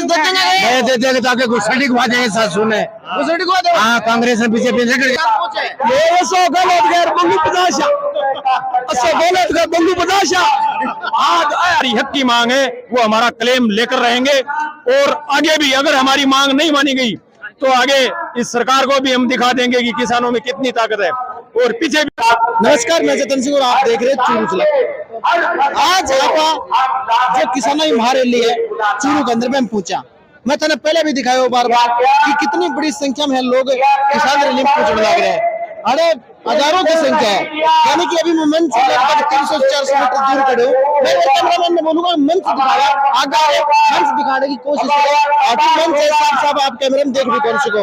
मैं दे देंगे ताकि घुसड़ी खवा देंगे साथ सुने हाँ कांग्रेस और बीजेपी हमारी हक की मांग है वो हमारा क्लेम लेकर रहेंगे और आगे भी अगर हमारी मांग नहीं मानी गई तो आगे इस सरकार को भी हम दिखा देंगे कि किसानों में कितनी ताकत है और पीछे भी। नमस्कार, मैं जतन सिंह और आप देख रहे हैं चूरू जिला। आज यहाँ जो किसानों की महारैली है चूरू के अंदर में हम पहुंचा। मैं थाने पहले भी दिखाया बार बार कि कितनी बड़ी संख्या में लोग किसान रैली में पहुंचने लग रहे हैं। अरे हजारों की संख्या है, यानी कि अभी मैं मंच से लगभग 300-400 मीटर दूर खड़े हूँ। मैं कैमरामैन ने बोलूंगा मंच दिखाया, आगे मंच दिखाने की कोशिश करो। आगे मंच है साफ आप कैमरे में देख भी कौन सको।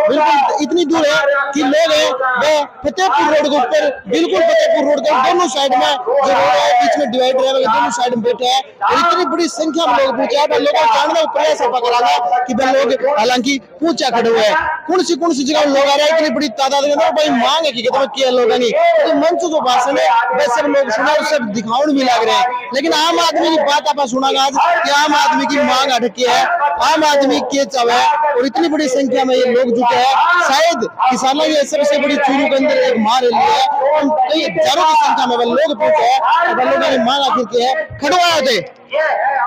बिल्कुल इतनी दूर है कि लोग हैं वो फतेहपुर रोड के ऊपर, बिल्कुल फतेहपुर रोड के दोनों साइड में जो रोड है बीच में डिवाइडर है दोनों साइड में बैठे हैं और इतनी बड़ी संख्या में लोग पूछे हैं। लोगों को जानने का प्रयास करा कि भाई लोग हालांकि पूछा खड़े हुए हैं कौन सी जगह लोग आ रहे हैं। इतनी बड़ी तादाद के अंदर भाई मांग है कि किया लोगों ने तो मंच जो भाषण है वह सब लोग सुना और सब दिखाउन भी लग रहे हैं। लेकिन आम आदमी की बात आप सुनागा आज कि आम आदमी की मांग अटकी है, आम आदमी के चाहे और इतनी बड़ी संख्या में ये लोग जुटे हैं। शायद किसानों की सबसे बड़ी चूरू के अंदर एक महारैली है, कई हजारों की संख्या में लोग पहुंचे हैं। लोगों ने मांग आखिर की है खड़वाया थे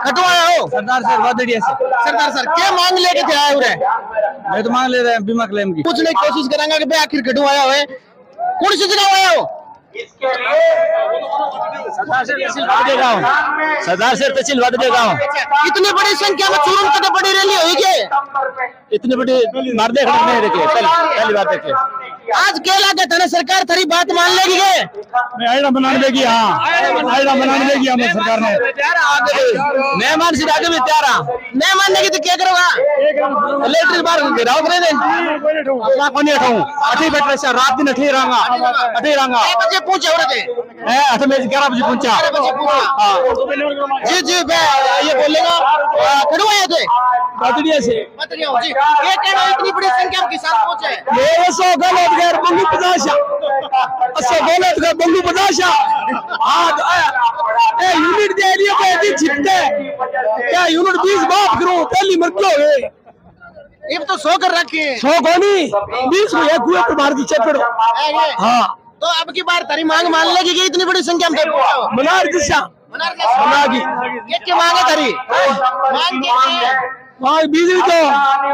खटवाया हो सरदार सर वादड़िया से सरदार सर क्या मांग लेके थे आए हुए? मैं तो मांग ले रहे हैं बीमा क्लेम की। पूछने की कोशिश करेंगे कि भाई आखिर खटवाया हो कौन सी जगह आया हो? सरदार से तहसील वादड़िया गाँव। इतनी बड़ी संख्या में चूरू में तो बड़ी रैली होगी, इतनी बड़ी मार देख नहीं देखे पहली बार देखे। आज क्या लगा था सरकार थारी बात मान लेगी के आयरा बना देगी। हाँ आयरा बना देगी हमें सरकार ने। मेहमान से आगे में तैयार नहीं मानने की तो क्या करोगा? इलेक्ट्रिक बार गिराओ करे दे अपना कोनी उठाऊं अठी बैठ रहा रात दिन अठी रहूंगा बजे पूछे हो रहे थे 8 बजे 11 बजे पहुंचा। जी ये बोलेगा खड़वाए थे वादड़िया से जी ये कहना इतनी बड़ी संख्या में किसान पहुंचे सो गलत गैर बंगू पदाशा असो गलत गैर बंगू पदाशा आज ए यूनिट दे लियो पे दी छिपते क्या यूनिट 20 बात करो पहली मरलो है ये तो 100 कर रखे 100 कोनी 20 को एक कुएं पर मार दी चपेड़ो। हां तो अब की बार तारी मांग मान लेगी कि इतनी बड़ी संख्या में मनार दिशा मनार की ये क्या मांग है तारी मांग के मांग बिजली दो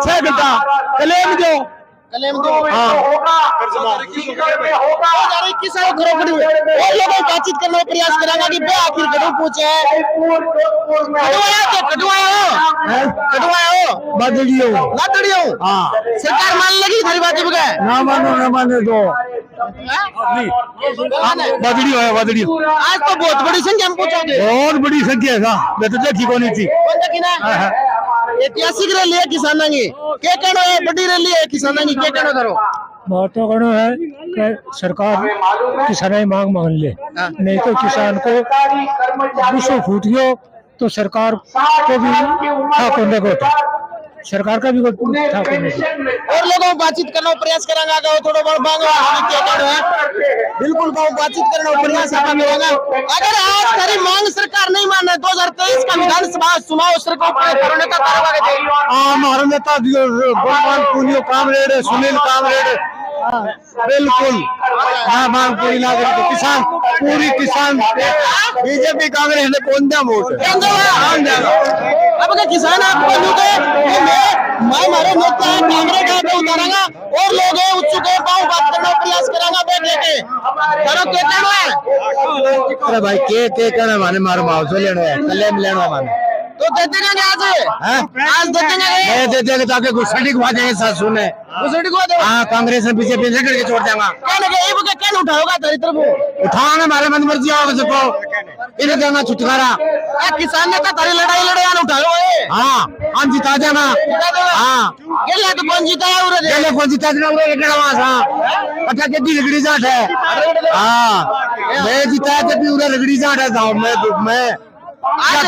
6 घंटा क्लेम दो किसान और लोगों बातचीत करने का प्रयास करेंगे कि आखिर कदम पूछे कटवाया हो वादड़िया सरकार मान लेगी थारी बात बगैर ना मानो दो वादड़ी आज तो बहुत बड़ी संख्या में पूछोगे बहुत बड़ी संख्या है मैं तो देखी को नहीं थी। ऐतिहासिक रैली है किसानों की क्या कहना है? बड़ी रैली है किसानों की क्या कहना करो? बात तो कहना है कि सरकार किसानों की मांग मान ले, नहीं तो किसान को 200 फूट गयो तो सरकार को भी ठाकुर को सरकार का भी ठाकुर और लोगों बातचीत करने का प्रयास करेंगे थोड़ा बहुत मांग बिल्कुल बातचीत करने का प्रयास करेंगे। अगर आज सारी मांग सरकार नहीं मान रहे 2023 का विधानसभा चुनाव सरकार हमारा नेता कामरेड सुनील कामरेड बिल्कुल हाँ मांग पूरी ना करें तो किसान पूरी किसान बीजेपी कांग्रेस ने कौन दिया वोट अब अगर किसान आपको मैं हमारे नेता कैमरे का उतारेगा और लोग उत्सुक है पाँव बात करने का प्रयास करेंगे बैठ के अरे भाई के कहना माने मारो मुआवजा लेना है क्लेम लेना माने तो देते जाएंगे आज दे देंगे ताकि घुसड़ी खवा देंगे साथ सुने घुसड़ी को दे हाँ कांग्रेस में बीजेपी से करके छोड़ देगा क्या उठाओगा तेरी तरफ उठाओगे हमारे मन मर्जी आओगे सबको इन्हें देना छुटकारा किसान ने तारी लड़ाई उठाओ हाँ हम जिता देना हाँ ये तो कौन जीता है कौन जीता देना अच्छा कितनी रगड़ी जाट है हाँ मैं जीता भी रगड़ी जाट है गाँव में आज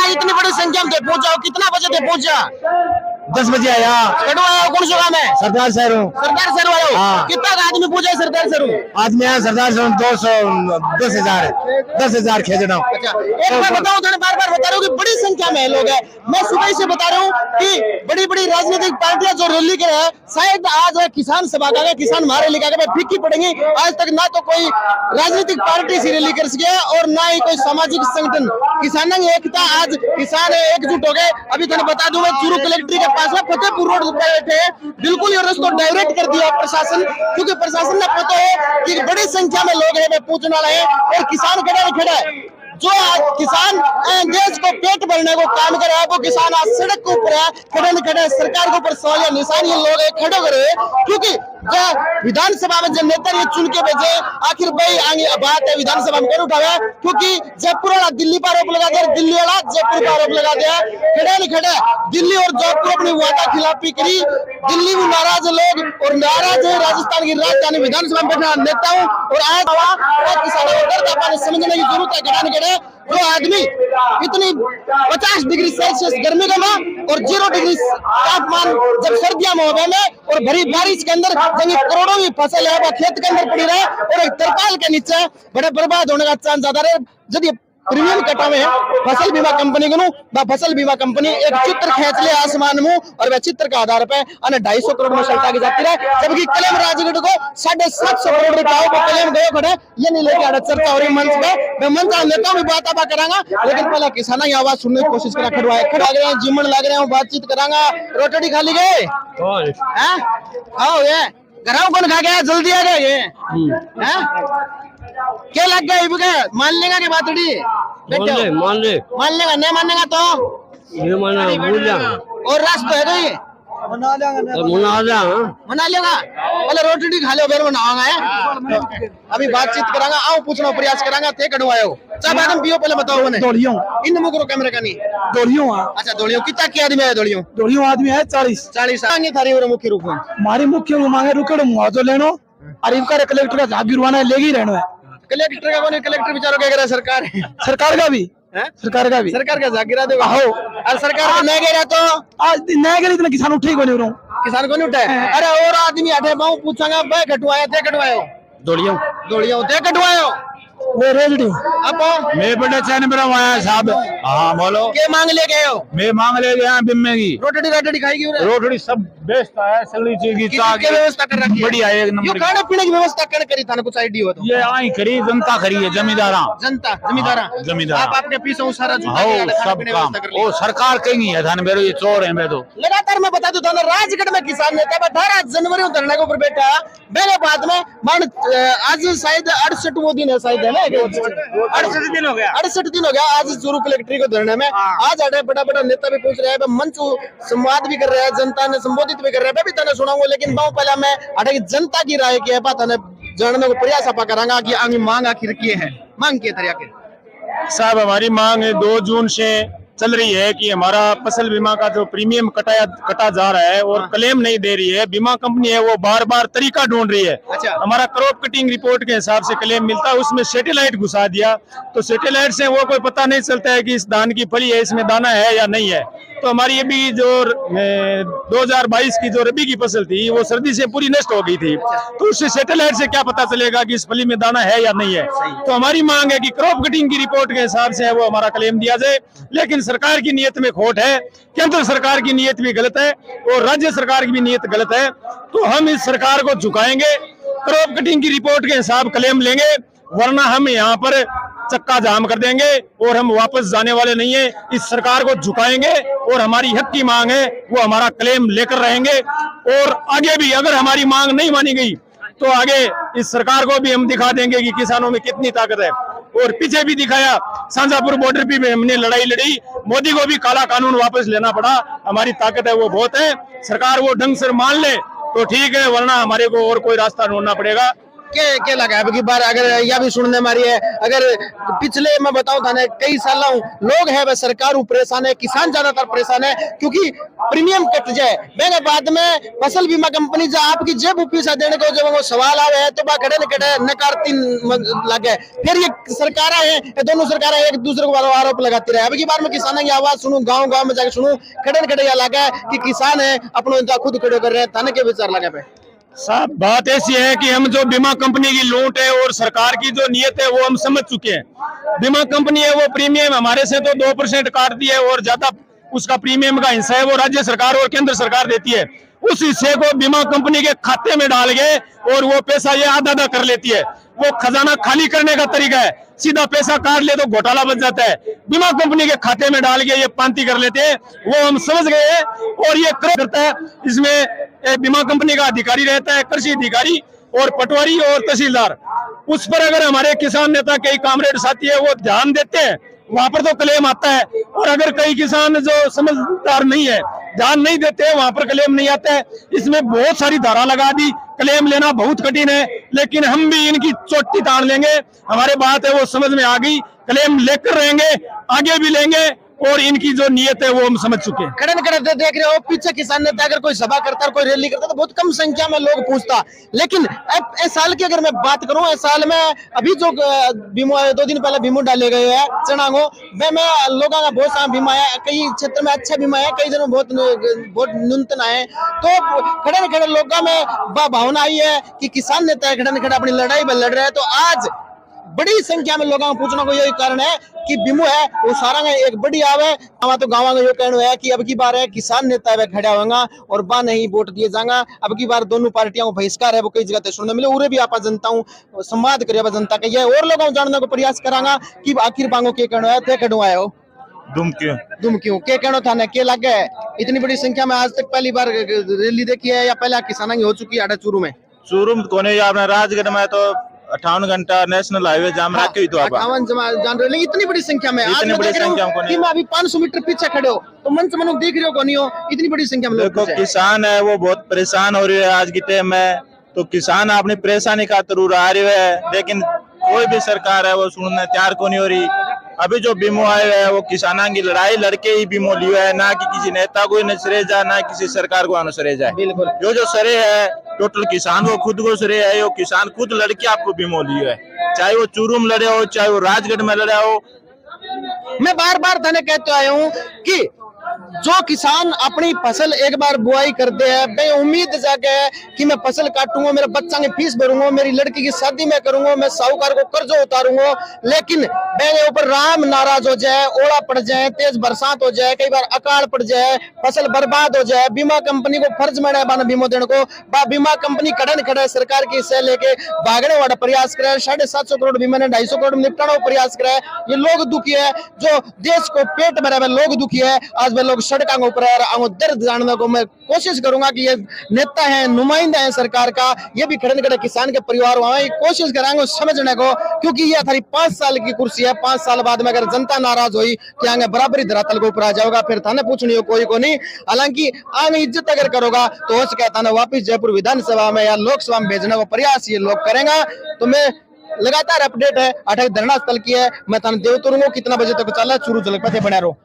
इतनी बड़ी संख्या में पहुंचा कितना बजे थे पहुंचा 10 बजे आया। कटो आया कौन सा काम है? सरदार शहर हूँ। सरदार सर आयो। हाँ। कितना का आदमी पूछे सरदार सर? आदमी है सरदार शहर 10,000 खेजना। अच्छा एक बार बताओ, तो बार बार बता रहा हूँ कि बड़ी संख्या में लोग हैं। मैं सुबह से बता रहा हूँ कि बड़ी बड़ी राजनीतिक पार्टियां जो रैली कर रहे हैं, शायद आज किसान सभा का किसान महारैली का फीकी पड़ेंगी। आज तक ना तो कोई राजनीतिक पार्टी से रैली कर सके और ना ही कोई सामाजिक संगठन। किसानों की एकता, आज किसान एकजुट हो गए। अभी तो बता दूं मैं चूरू कलेक्ट्री के पास फतेहपुर रोड पे बैठे हैं। बिल्कुल ये रास्ता डायरेक्ट कर दिया प्रशासन, क्योंकि प्रशासन ने पता है कि बड़ी संख्या में लोग हैं पूछने वाले हैं और किसान खड़ा है। जो आज किसान देश को पेट भरने को काम कर रहा है, वो किसान आज सड़क के ऊपर है, खड़े सरकार के ऊपर सवाल या निशान ये लोग खड़े करे, क्योंकि विधानसभा में जब नेता ये चुन के भेजे, आखिर भाई आगे बात है विधानसभा में कौन उठावे, क्योंकि जयपुर वाला दिल्ली पर आरोप लगा दिया, दिल्ली वाला जयपुर पर आरोप लगा दिया। खड़े दिल्ली और जयपुर अपनी वादा खिलाफी करी। दिल्ली में नाराज लोग और नाराज है राजस्थान की राजधानी विधानसभा में बैठा नेता हूँ और आज किसानों को दर्द पानी समझने की जरूरत है। खड़े जो आदमी इतनी 50 डिग्री सेल्सियस गर्मी का और 0 डिग्री तापमान जब सर्दियों में होगा में और भरी बारिश के अंदर जब करोड़ों की फसल है वो खेत के अंदर पड़ी रहे और एक तरपाल के नीचे बड़े बर्बाद होने का चांस ज्यादा रहे। जब ये प्रीमियम कटा हुए हैं फसल बीमा कंपनी को फसल बीमा कंपनी एक चित्र खींच ले आसमान में और वह चित्र के आधार पर 250 करोड़ में सल्टा की जाती है, जबकि कलेम राजगढ़ को 750 करोड़ रुपए को कलेम गए खड़े ये नहीं लेके आड़ा चर्चा हो रही मंच पे। मैं मंच नेता भी बात करांगा, लेकिन पहले किसान की आवाज सुनने की कोशिश करा। खड़ा गए जिमन लग रहे हैं, बातचीत करांगा। रोटी खा ली गए ये घराव कौन खा गया? जल्दी आ गए ये क्या लग गया? मान लेगा की बातड़ी? मान लेगा, नहीं मानेगा तो ये माना और रास्ता है ये मना लेगा। पहले रोटी खा लो फिर मनाऊंगा। अभी बातचीत करांगा, आओ पूछना प्रयास करांगा। थे कटवायो चाय मैडम पियो, पहले बताओ मैंने दौड़ियों इन मुकरो कैमरे का नहीं दौड़ियों। अच्छा दौड़ियों कितना क्या आदमी है? दौड़ियों आदमी है 40 आगे थारी मुख्य रूप में हमारी मुख्य मांगे रुकड़ मुआवजा लेनो और इनका कलेक्टर का जागीरवाना लेगी रहना है। कलेक्टर का कौन? कलेक्टर बेचारों क्या करे? सरकार का भी सरकार का जागीरा दे और सरकार का नहीं गया तो आज नहीं गया इतना किसान उठे को नहीं किसान को नहीं उठा है। अरे और आदमी हटे पाऊं पूछांगा भाई कटवाया थे कटवायो दौड़ियों थे कटवायो वो रेजड़ी अब मैं बड़े चैन में आया साहब। हाँ बोलो के मांग ले गए हो? मैं मांग ले गया बिम्मे की रोटी खाएगी रोटी सब बेस्ट है, सगली चीज की चाह की व्यवस्था कर रखी है बढ़िया है एक नंबर। खाने पीने की व्यवस्था कर करी था ना? कुछ आइडिया हो तो ये आई खरी जनता खरी है, जमींदार आप आपके पीछे सारा सब काम वो सरकार कहीं है थाने मेरे ये चोर है। मैं तो लगातार मैं बता दूं राजगढ़ में किसान नेता 18 जनवरी धरने के ऊपर बैठा मेरे बाद में मान आज शायद 68वां दिन है, शायद है ना 68 दिन हो गया आज चूरू कलेक्ट्री को धरने में। आज अड़े बड़ा नेता भी पूछ रहे हैं, मंच संवाद भी कर रहे हैं, जनता ने संबोधित भी कर रहे हैं। मैं भी तने सुनाऊंगा, लेकिन बहुत पहले मैं अड़े जनता की राय की है जानने को प्रयास आपा करांगा कि आगे मांग आखिर की है। मांग की तरह के साहब हमारी मांग 2 जून से चल रही है कि हमारा फसल बीमा का जो प्रीमियम कटा जा रहा है और क्लेम नहीं दे रही है। बीमा कंपनी है वो बार बार तरीका ढूंढ रही है। अच्छा। हमारा क्रॉप कटिंग रिपोर्ट के हिसाब से क्लेम मिलता है, उसमें सैटेलाइट घुसा दिया तो सैटेलाइट से वो कोई पता नहीं चलता है कि इस धान की फली है, इसमें दाना है या नहीं है। तो हमारी ये भी जो 2022 की जो रबी की फसल थी वो सर्दी से पूरी नष्ट हो गई थी, तो उससे सैटेलाइट से क्या पता चलेगा कि इस फली में दाना है या नहीं है। तो हमारी मांग है कि क्रॉप कटिंग की रिपोर्ट के हिसाब से वो हमारा क्लेम दिया जाए। लेकिन सरकार की नीयत में खोट है, केंद्र सरकार की नीयत भी गलत है और राज्य सरकार की भी नीयत गलत है। तो हम इस सरकार को झुकाएंगे, क्रॉप कटिंग की रिपोर्ट के हिसाब क्लेम लेंगे, वरना हम यहाँ पर चक्का जाम कर देंगे और हम वापस जाने वाले नहीं है। इस सरकार को झुकाएंगे और हमारी हक की मांग है वो हमारा क्लेम लेकर रहेंगे। और आगे भी अगर हमारी मांग नहीं मानी गई तो आगे इस सरकार को भी हम दिखा देंगे कि किसानों में कितनी ताकत है। और पीछे भी दिखाया, शाहजहांपुर बॉर्डर पे हमने लड़ाई लड़ी, मोदी को भी काला कानून वापस लेना पड़ा। हमारी ताकत है वो बहुत है, सरकार वो ढंग से मान ले तो ठीक है, वरना हमारे को और कोई रास्ता ढूंढना पड़ेगा। क्या लगा अब की बार अगर यह भी सुनने मारी है अगर पिछले मैं बताऊं था कई साल लोग है वह सरकार परेशान है, किसान ज्यादातर परेशान है क्योंकि प्रीमियम कट जाए मैंने बाद में फसल बीमा कंपनी जो आपकी जेब पैसा देने को जब वो सवाल आवे है तो बा खड़े न खड़े नकारती लगे फिर ये सरकार है दोनों सरकार एक दूसरे को आरोप लगाती रहे। अब की बार में किसानों की आवाज सुनूं गाँव गाँव में जाकर सुनूं खड़े न खड़े यह लगा कि किसान है अपना खुद खड़े कर रहे हैं थाने के विचार लगे पे साहब बात ऐसी है कि हम जो बीमा कंपनी की लूट है और सरकार की जो नीयत है वो हम समझ चुके हैं। बीमा कंपनी है वो प्रीमियम हमारे से तो 2% काटती है और ज्यादा उसका प्रीमियम का हिस्सा है वो राज्य सरकार और केंद्र सरकार देती है। उस हिस्से को बीमा कंपनी के खाते में डाल गए और वो पैसा ये आधा आधा कर लेती है। वो खजाना खाली करने का तरीका है, सीधा पैसा काट ले तो घोटाला बच जाता है। बीमा कंपनी के खाते में डाल के ये पांति कर लेते हैं, वो हम समझ गए हैं और ये करता है। इसमें बीमा कंपनी का अधिकारी रहता है, कृषि अधिकारी और पटवारी और तहसीलदार। उस पर अगर हमारे किसान नेता कई कामरेड साथी है वो ध्यान देते हैं वहां पर तो क्लेम आता है, और अगर कई किसान जो समझदार नहीं है ध्यान नहीं देते वहां पर क्लेम नहीं आता है। इसमें बहुत सारी धारा लगा दी, क्लेम लेना बहुत कठिन है, लेकिन हम भी इनकी चोटी तान लेंगे। हमारे बात है वो समझ में आ गई, क्लेम लेकर रहेंगे, आगे भी लेंगे और इनकी जो नियत है वो हम समझ चुके हैं। खड़े खड़े देख रहे हो पीछे किसान नेता अगर कोई सभा करता है कोई रैली करता है तो बहुत कम संख्या में लोग पूछता, लेकिन अब इस साल की अगर मैं बात करूं इस साल में अभी जो बीमो 2 दिन पहले बीमो डाले गए हैं चनागो में लोगों का बहुत सारा बीमा है, कई क्षेत्र में अच्छा बीमा है, कई जगह बहुत न्यूनतम है। तो खड़े खड़े लोगों में भावना आई है कि किसान नेता खड़े खड़े अपनी लड़ाई में लड़ रहे हैं। तो आज बड़ी संख्या में लोगों को पूछना को यही कारण है कि बीमो है वो सारा एक बड़ी आवे तो गाँव का यो कहना है कि अब की बार है किसान नेता है खड़ा होगा और बा नहीं वोट दिए जाएगा। अब की बार दोनों पार्टियों को बहिष्कार है वो कई जगह सुनने मिले, उरे भी आप जनता हूँ संवाद करे जनता का और लोगों को जानने को प्रयास करांगा कि आखिर बांगो के कहना है थे कड़ो आए हो दुम क्यों के कहना था क्या लगे है इतनी बड़ी संख्या में आज तक पहली बार रैली देखी है या पहले किसानों की हो चुकी है चूरू में? चूरू कोने आपने राजगढ़ में तो 58 घंटा नेशनल हाईवे जाम रखी हुई तो 58 जान रहे इतनी बड़ी संख्या में इतनी बड़ी संख्या में कि मैं अभी 500 मीटर पीछे खड़े हो तो मन से मनुष्य देख रहे हो को नहीं हो इतनी बड़ी संख्या में देखो किसान है वो बहुत परेशान हो रही है आज के टाइम में। तो किसान अपनी परेशानी का जरूर आ रही है, लेकिन कोई भी सरकार है वो सुनने तैयार को नहीं हो रही। अभी जो बीमो आए है वो किसानों की लड़ाई लड़के ही बीमो लिया है, ना कि किसी नेता को सरे जाए ना किसी सरकार को अनुसरे जाए। बिल्कुल जो सरे है टोटल किसान को खुद को सरे है, वो किसान खुद लड़के आपको बीमो लिया है, चाहे वो चूरू में लड़े हो चाहे वो राजगढ़ में लड़े हो। मैं बार बार थाने कहते आया हूँ कि जो किसान अपनी फसल एक बार बुआई करते हैं मैं उम्मीद जाके है कि मैं फसल काटूंगा, मेरे बच्चा की फीस भरूंगा, मेरी लड़की की शादी में करूंगा, मैं साहूकार को कर्ज उतारूंगा, लेकिन मेरे ऊपर राम नाराज हो जाए, ओला पड़ जाए, तेज बरसात हो जाए, कई बार अकाल पड़ जाए, फसल बर्बाद हो जाए, बीमा कंपनी को फर्ज में बाना बीमो देने को बीमा कंपनी खड़े खड़े सरकार की हिस्से लेके भागने वाला प्रयास करे, 750 करोड़ बीमा ने 250 करोड़ निपटाने का प्रयास करे। ये लोग दुखी है, जो देश को पेट भरे हुए लोग दुखी है। आज वे लोग सड़कों ऊपर दर्द जानने को मैं कोशिश करूंगा कि ये नेता है नुमाइंदा है सरकार का, ये भी खड़े खड़े किसान के परिवार वहां कोशिश कराएंगे समझने को, क्योंकि ये थारी 5 साल की कुर्सी है। 5 साल बाद में अगर जनता नाराज हुई कि आगे बराबरी धरातल के ऊपर आ जाएगा, फिर थाने पूछनी हो कोई को नहीं। हालांकि आगे इज्जत अगर करोगा तो हो सके थाने वापिस जयपुर विधानसभा में या लोकसभा में भेजने का प्रयास ये लोग करेंगे। तो मैं लगातार अपडेट है 8 धरना स्थल की है, मैं थाने देव तुरूंगा कितना बजे तक चला चूरू जलपति बना रहो।